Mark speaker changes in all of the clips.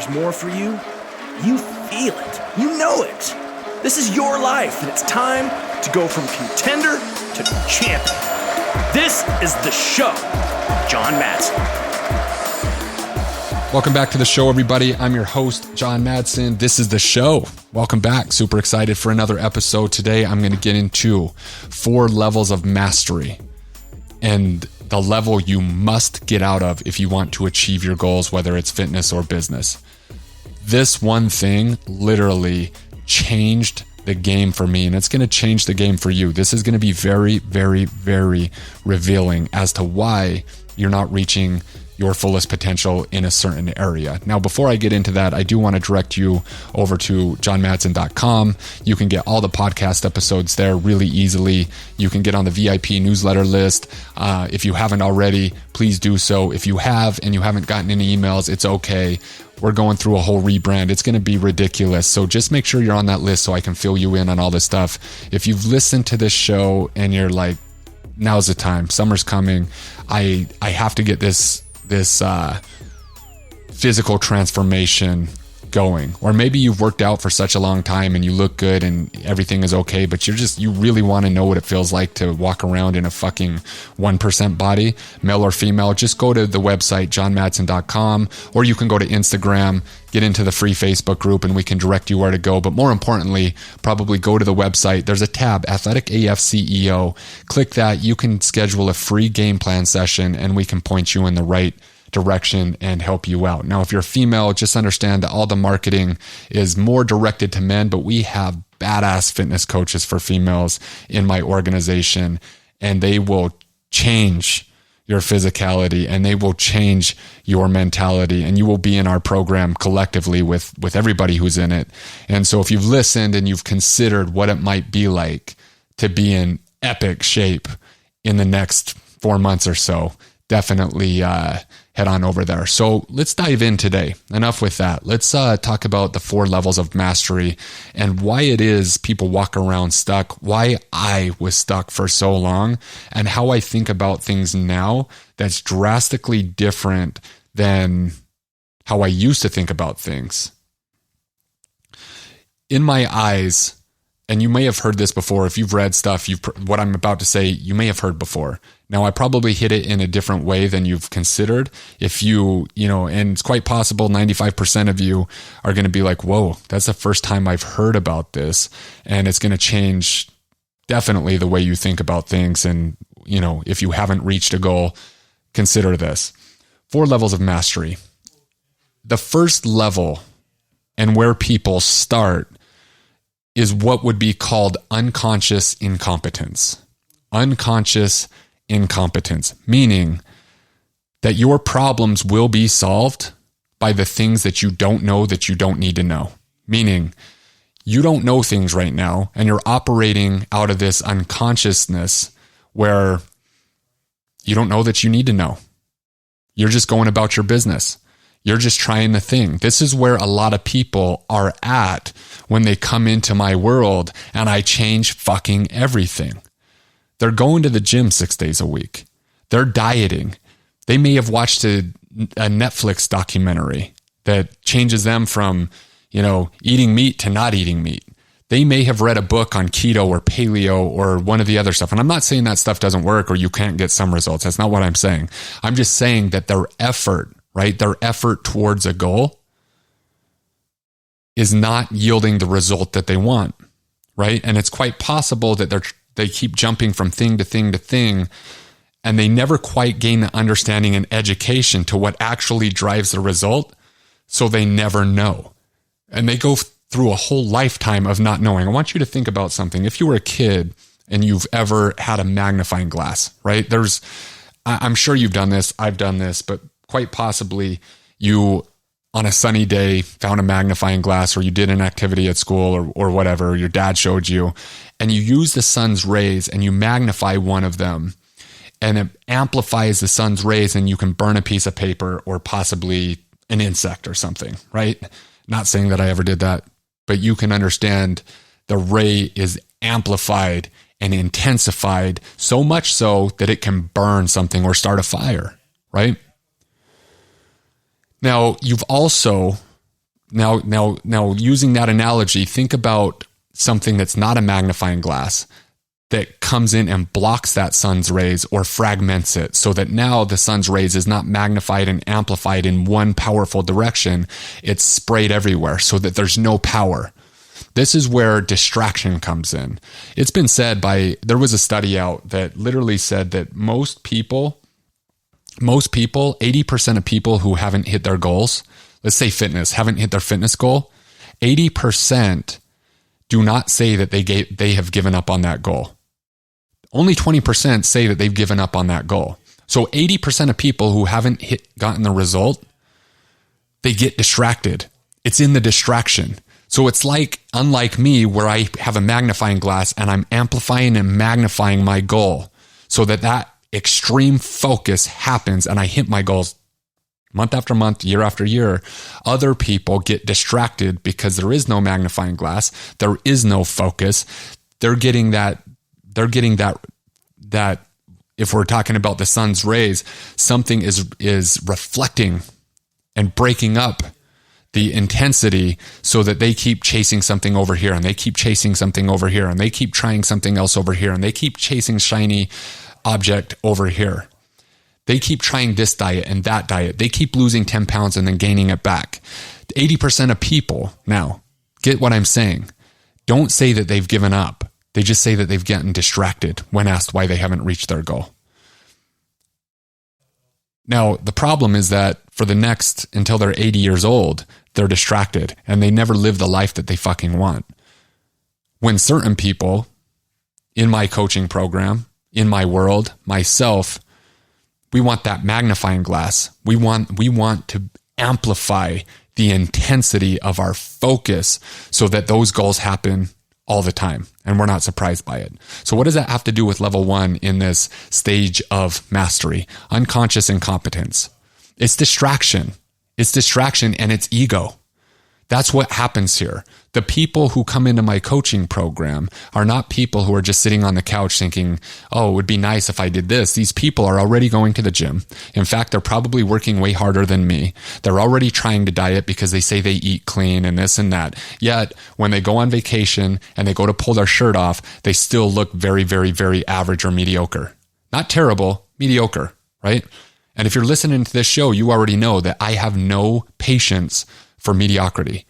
Speaker 1: more for you, you feel it. You know it. This is your life, and it's time to go from contender to champion. This is the show. John Madsen.
Speaker 2: Welcome back to the show, everybody. I'm your host, John Madsen. This is the show. Welcome back. Super excited for another episode. Today, I'm going to get into 4 levels of mastery and the level you must get out of if you want to achieve your goals, whether it's fitness or business. This one thing literally changed the game for me, and it's going to change the game for you. This is going to be very, very, very revealing as to why you're not reaching your fullest potential in a certain area. Now, before I get into that, I do want to direct you over to johnmadsen.com. You can get all the podcast episodes there really easily. You can get on the VIP newsletter list. If you haven't already, please do so. If you have and you haven't gotten any emails, it's okay. We're going through a whole rebrand. It's going to be ridiculous. So just make sure you're on that list so I can fill you in on all this stuff. If you've listened to this show and you're like, now's the time, summer's coming, I have to get this physical transformation going. Or maybe you've worked out for such a long time and you look good and everything is okay, but you really want to know what it feels like to walk around in a fucking 1% body, male or female. Just go to the website, johnmadsen.com, or you can go to Instagram, get into the free Facebook group, and we can direct you where to go. But more importantly, probably go to the website. There's a tab, Athletic AF CEO. Click that. You can schedule a free game plan session and we can point you in the right direction and help you out. Now, if you're a female, just understand that all the marketing is more directed to men, but we have badass fitness coaches for females in my organization, and they will change your physicality and they will change your mentality, and you will be in our program collectively with everybody who's in it. And so if you've listened and you've considered what it might be like to be in epic shape in the next 4 months or so, definitely head on over there. So let's dive in today. Enough with that. Let's talk about the 4 levels of mastery and why it is people walk around stuck, why I was stuck for so long, and how I think about things now that's drastically different than how I used to think about things. In my eyes, and you may have heard this before, if you've read stuff, what I'm about to say, you may have heard before. Now, I probably hit it in a different way than you've considered. If and it's quite possible 95% of you are going to be like, whoa, that's the first time I've heard about this. And it's going to change definitely the way you think about things. And, if you haven't reached a goal, consider this. 4 levels of mastery. The first level, and where people start, is what would be called unconscious incompetence. Unconscious incompetence, meaning that your problems will be solved by the things that you don't know that you don't need to know. Meaning, you don't know things right now, and you're operating out of this unconsciousness where you don't know that you need to know. You're just going about your business. You're just trying the thing. This is where a lot of people are at when they come into my world and I change fucking everything. They're going to the gym 6 days a week. They're dieting. They may have watched a Netflix documentary that changes them from, eating meat to not eating meat. They may have read a book on keto or paleo or one of the other stuff. And I'm not saying that stuff doesn't work or you can't get some results. That's not what I'm saying. I'm just saying that their effort, right? Their effort towards a goal is not yielding the result that they want, right? And it's quite possible that they keep jumping from thing to thing to thing, and they never quite gain the understanding and education to what actually drives the result, so they never know. And they go through a whole lifetime of not knowing. I want you to think about something. If you were a kid and you've ever had a magnifying glass, right? I'm sure you've done this, I've done this, but quite possibly you, on a sunny day, found a magnifying glass, or you did an activity at school or whatever, your dad showed you, and you use the sun's rays and you magnify one of them, and it amplifies the sun's rays, and you can burn a piece of paper or possibly an insect or something, right? Not saying that I ever did that, but you can understand the ray is amplified and intensified so much so that it can burn something or start a fire, right? Now, you've also Now using that analogy, think about something that's not a magnifying glass that comes in and blocks that sun's rays or fragments it so that now the sun's rays is not magnified and amplified in one powerful direction. It's sprayed everywhere so that there's no power. This is where distraction comes in. It's been said there was a study out that literally said that most people, 80% of people who haven't hit their goals, let's say fitness, haven't hit their fitness goal, 80% do not say that they have given up on that goal. Only 20% say that they've given up on that goal. So 80% of people who haven't gotten the result, they get distracted. It's in the distraction. So it's unlike me, where I have a magnifying glass and I'm amplifying and magnifying my goal so that extreme focus happens and I hit my goals month after month, year after year. Other people get distracted because there is no magnifying glass. There is no focus. They're getting that if we're talking about the sun's rays, something is reflecting and breaking up the intensity so that they keep chasing something over here and they keep chasing something over here and they keep trying something else over here and they keep chasing shiny object over here. They keep trying this diet and that diet. They keep losing 10 pounds and then gaining it back. 80% of people, now, get what I'm saying, don't say that they've given up. They just say that they've gotten distracted when asked why they haven't reached their goal. Now, the problem is that until they're 80 years old, they're distracted and they never live the life that they fucking want. When certain people in my coaching program, in my world, myself, we want that magnifying glass. We want to amplify the intensity of our focus so that those goals happen all the time, and we're not surprised by it. So what does that have to do with level 1 in this stage of mastery? Unconscious incompetence. It's distraction. It's distraction and it's ego. That's what happens here. The people who come into my coaching program are not people who are just sitting on the couch thinking, oh, it would be nice if I did this. These people are already going to the gym. In fact, they're probably working way harder than me. They're already trying to diet because they say they eat clean and this and that. Yet, when they go on vacation and they go to pull their shirt off, they still look very, very, very average or mediocre. Not terrible, mediocre, right? And if you're listening to this show, you already know that I have no patience for mediocrity.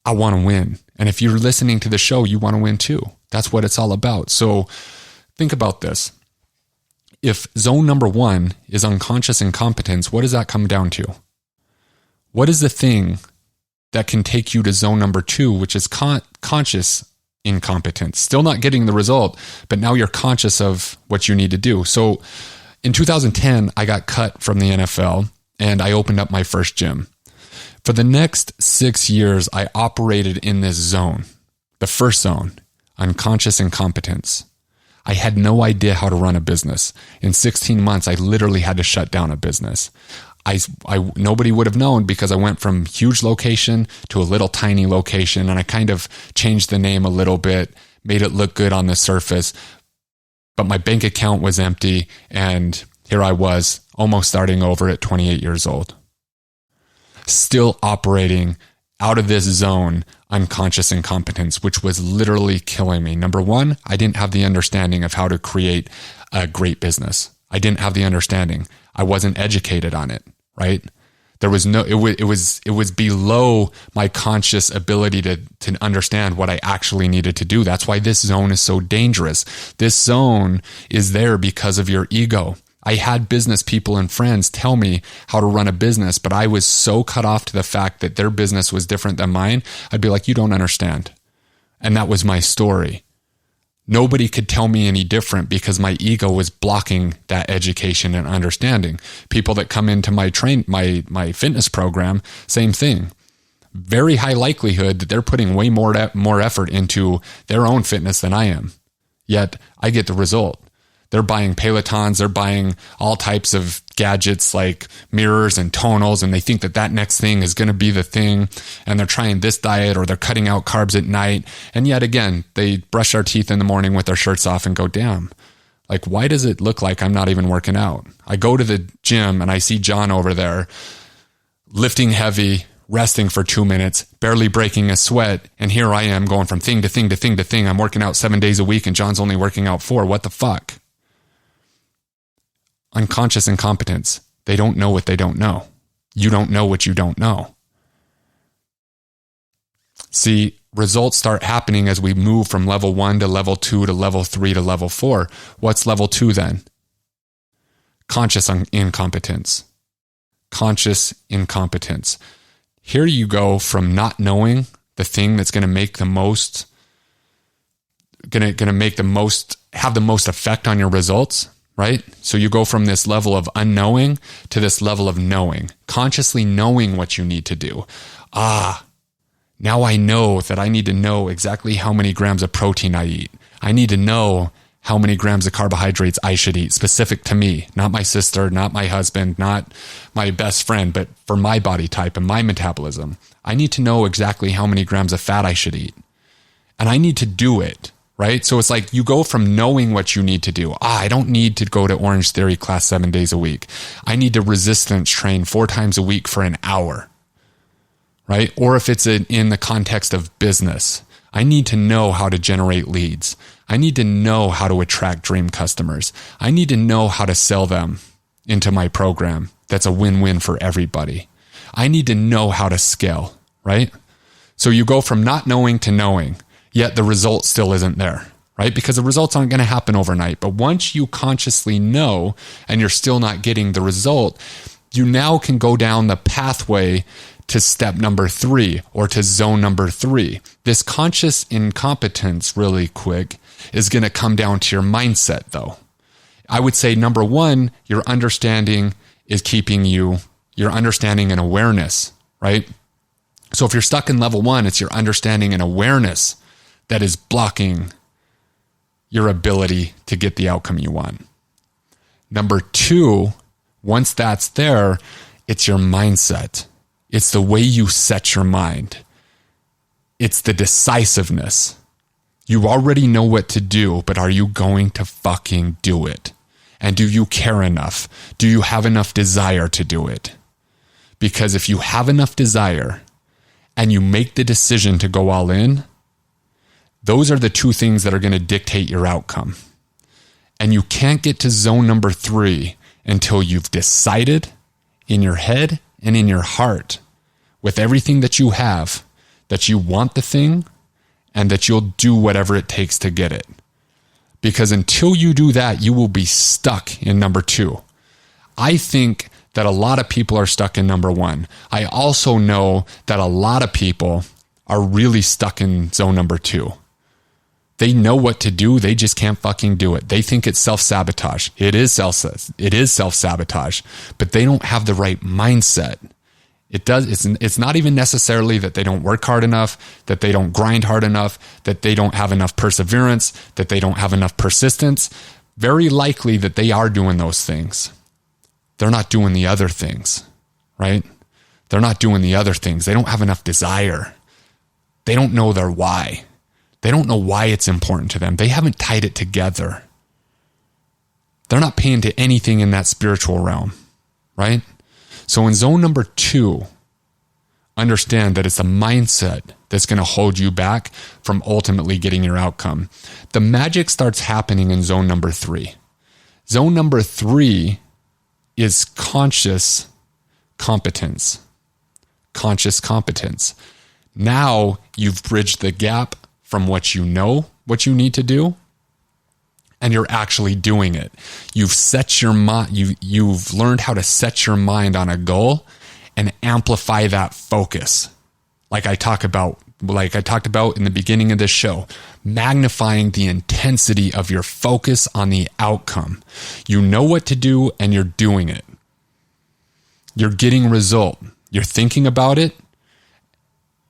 Speaker 2: I want to win. And if you're listening to the show, you want to win too. That's what it's all about. So think about this. If zone number 1 is unconscious incompetence, what does that come down to? What is the thing that can take you to zone number 2, which is conscious incompetence? Still not getting the result, but now you're conscious of what you need to do. So in 2010, I got cut from the NFL and I opened up my first gym. For the next 6 years, I operated in this zone, the first zone, unconscious incompetence. I had no idea how to run a business. In 16 months, I literally had to shut down a business. Nobody would have known because I went from huge location to a little tiny location, and I kind of changed the name a little bit, made it look good on the surface, but my bank account was empty, and here I was, almost starting over at 28 years old. Still operating out of this zone, unconscious incompetence, which was literally killing me. Number 1, I didn't have the understanding of how to create a great business. I didn't have the understanding. I wasn't educated on it, right? There was no, it was below my conscious ability to understand what I actually needed to do. That's why this zone is so dangerous. This zone is there because of your ego. I had business people and friends tell me how to run a business, but I was so cut off to the fact that their business was different than mine. I'd be like, you don't understand. And that was my story. Nobody could tell me any different because my ego was blocking that education and understanding. People that come into my fitness program, same thing. Very high likelihood that they're putting way more effort into their own fitness than I am. Yet I get the result. They're buying Pelotons, they're buying all types of gadgets like mirrors and tonals, and they think that next thing is going to be the thing, and they're trying this diet or they're cutting out carbs at night, and yet again, they brush their teeth in the morning with their shirts off and go, damn, like why does it look like I'm not even working out? I go to the gym and I see John over there lifting heavy, resting for 2 minutes, barely breaking a sweat. And here I am going from thing to thing to thing to thing. I'm working out 7 days a week and John's only working out 4. What the fuck? Unconscious incompetence. They don't know what they don't know. You don't know what you don't know. See, results start happening as we move from level 1 to level 2 to level 3 to level 4. What's level 2 then? Conscious incompetence. Conscious incompetence. Here you go from not knowing the thing that's going to make the most, going to make the most, have the most effect on your results, right? So you go from this level of unknowing to this level of knowing, consciously knowing what you need to do. Now I know that I need to know exactly how many grams of protein I eat. I need to know how many grams of carbohydrates I should eat, specific to me, not my sister, not my husband, not my best friend, but for my body type and my metabolism. I need to know exactly how many grams of fat I should eat. And I need to do it, right? So it's like you go from knowing what you need to do. I don't need to go to Orange Theory class 7 days a week. I need to resistance train 4 times a week for an hour, right? Or if it's in the context of business, I need to know how to generate leads. I need to know how to attract dream customers. I need to know how to sell them into my program. That's a win-win for everybody. I need to know how to scale, right? So you go from not knowing to knowing, yet the result still isn't there, right? Because the results aren't going to happen overnight. But once you consciously know and you're still not getting the result, you now can go down the pathway to step number 3 or to zone number 3. This conscious incompetence, really quick, is going to come down to your mindset though. I would say number 1, your understanding is keeping you, your understanding and awareness, right? So if you're stuck in level 1, it's your understanding and awareness that is blocking your ability to get the outcome you want. Number 2, once that's there, it's your mindset. It's the way you set your mind. It's the decisiveness. You already know what to do, but are you going to fucking do it? And do you care enough? Do you have enough desire to do it? Because if you have enough desire and you make the decision to go all in, those are the 2 things that are going to dictate your outcome. And you can't get to zone number 3 until you've decided in your head and in your heart, with everything that you have, that you want the thing and that you'll do whatever it takes to get it. Because until you do that, you will be stuck in number 2. I think that a lot of people are stuck in number 1. I also know that a lot of people are really stuck in zone number 2. They know what to do. They just can't fucking do it. They think it's self-sabotage. It is self-sabotage, but they don't have the right mindset. It's not even necessarily that they don't work hard enough, that they don't grind hard enough, that they don't have enough perseverance, that they don't have enough persistence. Very likely that they are doing those things. They're not doing the other things, right? They're not doing the other things. They don't have enough desire. They don't know their why. They don't know why it's important to them. They haven't tied it together. They're not paying to anything in that spiritual realm, right? So in zone number 2, understand that it's a mindset that's going to hold you back from ultimately getting your outcome. The magic starts happening in zone number 3. Zone number 3 is conscious competence. Conscious competence. Now you've bridged the gap from what you know, what you need to do, and you're actually doing it. You've set your mind, you've learned how to set your mind on a goal and amplify that focus. Like I talked about in the beginning of this show, magnifying the intensity of your focus on the outcome. You know what to do and you're doing it. You're getting result. You're thinking about it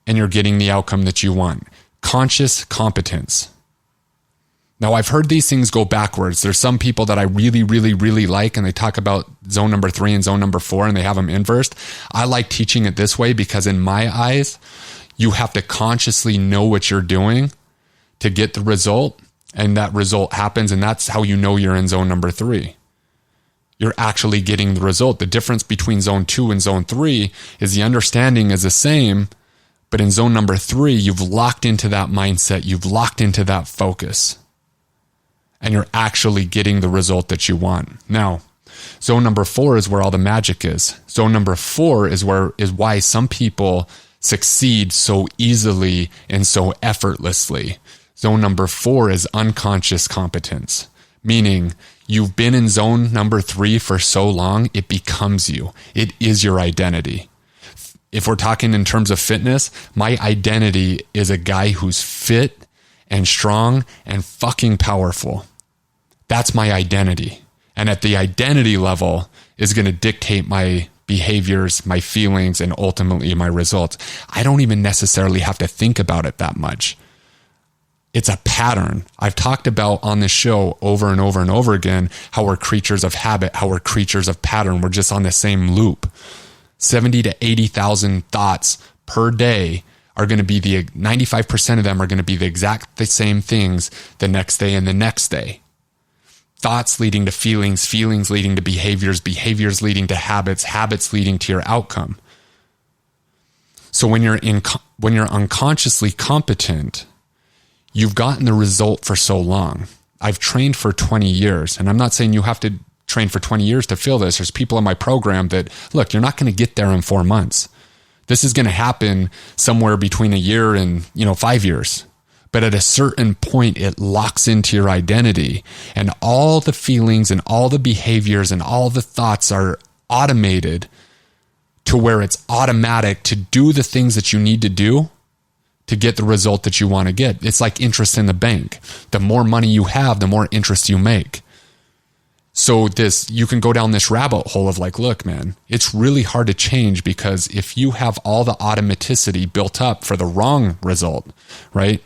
Speaker 2: and you're getting the outcome that you want. Conscious competence. Now, I've heard these things go backwards. There's some people that I really, really, really like, and they talk about zone number 3 and zone number 4, and they have them inversed. I like teaching it this way because in my eyes, you have to consciously know what you're doing to get the result, and that result happens, and that's how you know you're in zone number 3. you're actually getting the result. The difference between zone 2 and zone 3 is the understanding is the same, but in zone number 3, you've locked into that mindset. You've locked into that focus, and you're actually getting the result that you want. Now, zone number 4 is where all the magic is. Zone number 4 is why some people succeed so easily and so effortlessly. Zone number 4 is unconscious competence, meaning you've been in zone number 3 for so long, it becomes you. It is your identity. If we're talking in terms of fitness, my identity is a guy who's fit and strong and fucking powerful. That's my identity. And at the identity level is going to dictate my behaviors, my feelings, and ultimately my results. I don't even necessarily have to think about it that much. It's a pattern. I've talked about on this show over and over and over again how we're creatures of habit, how we're creatures of pattern. We're just on the same loop. 70 to 80,000 thoughts per day are going to be 95% of them are going to be the same things the next day and the next day. Thoughts leading to feelings, feelings leading to behaviors, behaviors leading to habits, habits leading to your outcome. So when you're unconsciously competent, you've gotten the result for so long. I've trained for 20 years, and I'm not saying you have to train for 20 years to feel this. There's people in my program that, look, you're not going to get there in 4 months. This is going to happen somewhere between a year and, 5 years. But at a certain point, it locks into your identity, and all the feelings and all the behaviors and all the thoughts are automated to where it's automatic to do the things that you need to do to get the result that you want to get. It's like interest in the bank. The more money you have, the more interest you make. So you can go down this rabbit hole of like, look, man, it's really hard to change because if you have all the automaticity built up for the wrong result, right?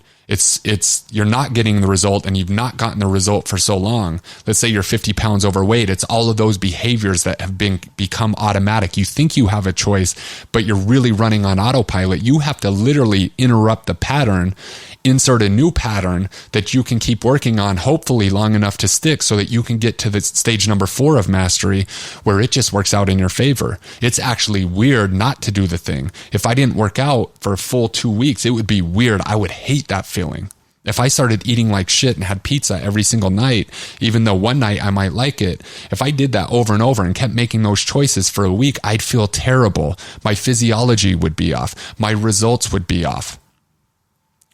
Speaker 2: You're not getting the result and you've not gotten the result for so long. Let's say you're 50 pounds overweight. It's all of those behaviors that have become automatic. You think you have a choice, but you're really running on autopilot. You have to literally interrupt the pattern, insert a new pattern that you can keep working on, hopefully long enough to stick so that you can get to the stage number 4 of mastery where it just works out in your favor. It's actually weird not to do the thing. If I didn't work out for a full 2 weeks, it would be weird. I would hate that feeling. If I started eating like shit and had pizza every single night, even though one night I might like it, if I did that over and over and kept making those choices for a week, I'd feel terrible. My physiology would be off. My results would be off.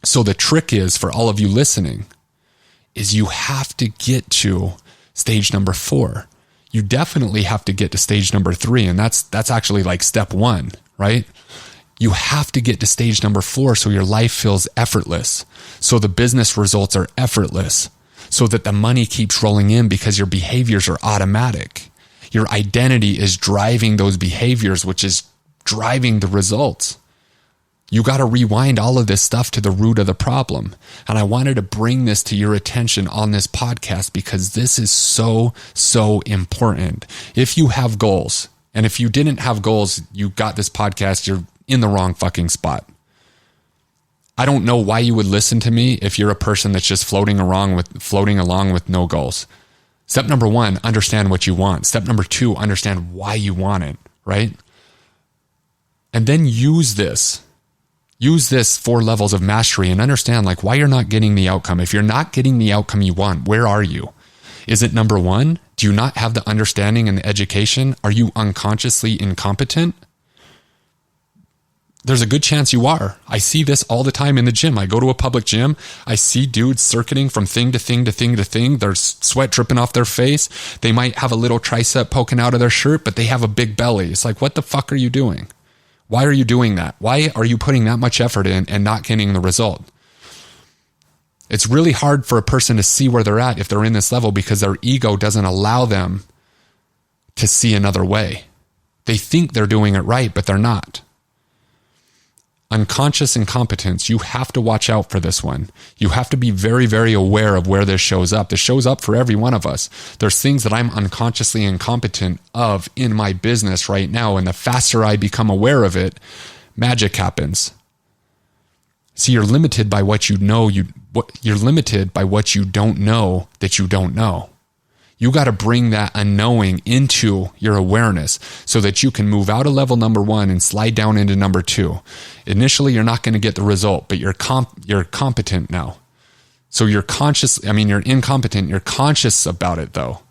Speaker 2: So the trick is, for all of you listening, is you have to get to stage number 4. You definitely have to get to stage number 3. And that's actually like step 1, right? You have to get to stage number 4 so your life feels effortless. So the business results are effortless. So that the money keeps rolling in because your behaviors are automatic. Your identity is driving those behaviors, which is driving the results. You got to rewind all of this stuff to the root of the problem. And I wanted to bring this to your attention on this podcast because this is so, so important. If you have goals, and if you didn't have goals, you got this podcast, you're in the wrong fucking spot. I don't know why you would listen to me if you're a person that's just floating along with no goals. Step number 1, understand what you want. Step number 2, understand why you want it, right? And then use this 4 levels of mastery and understand like why you're not getting the outcome. If you're not getting the outcome you want, where are you? Is it number 1? Do you not have the understanding and the education? Are you unconsciously incompetent? There's a good chance you are. I see this all the time in the gym. I go to a public gym. I see dudes circuiting from thing to thing to thing to thing. There's sweat dripping off their face. They might have a little tricep poking out of their shirt, but they have a big belly. It's like, what the fuck are you doing? Why are you doing that? Why are you putting that much effort in and not getting the result? It's really hard for a person to see where they're at if they're in this level because their ego doesn't allow them to see another way. They think they're doing it right, but they're not. Unconscious incompetence, you have to watch out for this one. You have to be very, very aware of where this shows up. This shows up for every one of us. There's things that I'm unconsciously incompetent of in my business right now, and the faster I become aware of it, magic happens. See, you're limited by what you know. You're limited by what you don't know that you don't know. You got to bring that unknowing into your awareness so that you can move out of level number 1 and slide down into number 2. Initially, you're not going to get the result, but you're competent now. So you're incompetent. You're conscious about it though.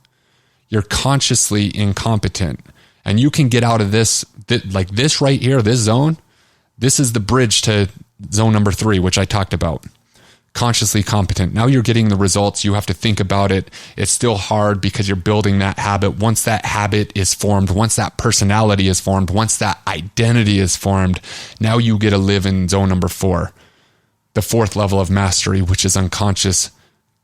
Speaker 2: You're consciously incompetent, and you can get out of this like this right here, this zone. This is the bridge to zone number 3, which I talked about. Consciously competent. Now you're getting the results. You have to think about it. It's still hard because you're building that habit. Once that habit is formed, once that personality is formed, once that identity is formed, now you get to live in zone number 4, the 4th level of mastery, which is unconscious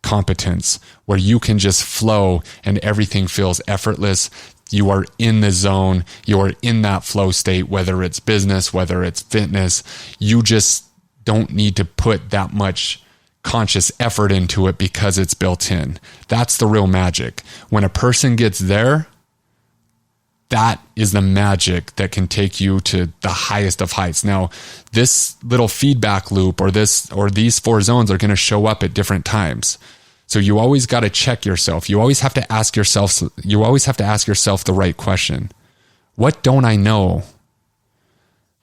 Speaker 2: competence, where you can just flow and everything feels effortless. You are in the zone. You are in that flow state, whether it's business, whether it's fitness. You just don't need to put that much conscious effort into it because it's built in. That's the real magic. When a person gets there, that is the magic that can take you to the highest of heights. Now, this little feedback loop or these 4 zones are going to show up at different times. So you always got to check yourself. You always have to ask yourself the right question. What don't I know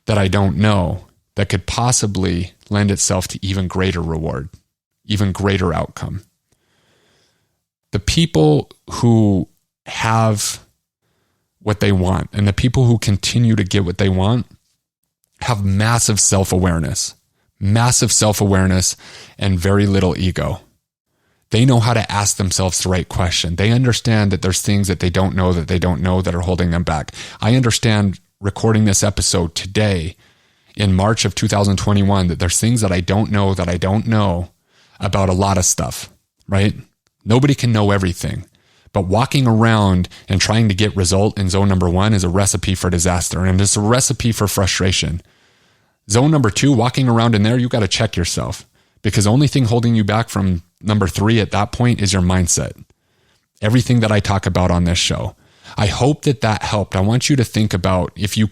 Speaker 2: that I don't know that could possibly lend itself to even greater reward, even greater outcome? The people who have what they want and the people who continue to get what they want have massive self-awareness and very little ego. They know how to ask themselves the right question. They understand that there's things that they don't know that are holding them back. I understand recording this episode today in March of 2021 that there's things that I don't know about a lot of stuff, right? Nobody can know everything. But walking around and trying to get result in zone number 1 is a recipe for disaster, and it's a recipe for frustration. Zone number 2, walking around in there, you got to check yourself, because the only thing holding you back from number 3 at that point is your mindset. Everything that I talk about on this show. I hope that helped. I want you to think about, if you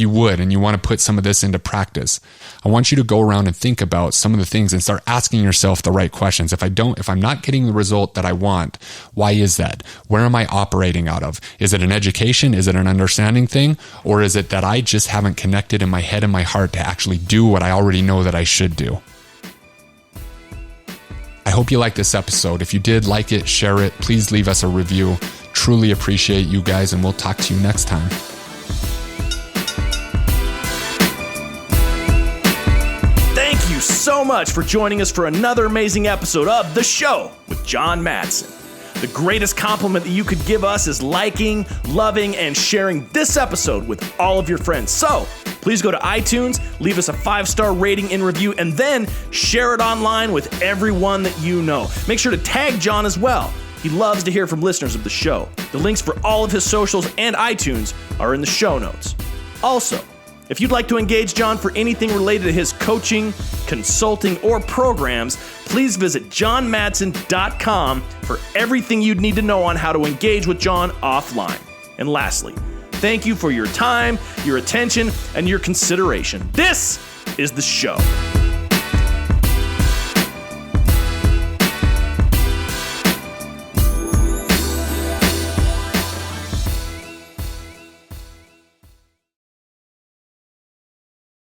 Speaker 2: would, and you want to put some of this into practice, I want you to go around and think about some of the things and start asking yourself the right questions. If I'm not getting the result that I want, why is that? Where am I operating out of? Is it an education? Is it an understanding thing? Or is it that I just haven't connected in my head and my heart to actually do what I already know that I should do? I hope you liked this episode. If you did like it, share it. Please leave us a review. Truly appreciate you guys, and we'll talk to you next time.
Speaker 1: Thank you so much for joining us for another amazing episode of The Show with John Madsen. The greatest compliment that you could give us is liking, loving, and sharing this episode with all of your friends. So please go to iTunes, leave us a 5-star rating and review, and then share it online with everyone that you know. Make sure to tag John as well. He loves to hear from listeners of the show. The links for all of his socials and iTunes are in the show notes. Also, if you'd like to engage John for anything related to his coaching, consulting, or programs, please visit johnmadsen.com for everything you'd need to know on how to engage with John offline. And lastly, thank you for your time, your attention, and your consideration. This is The Show.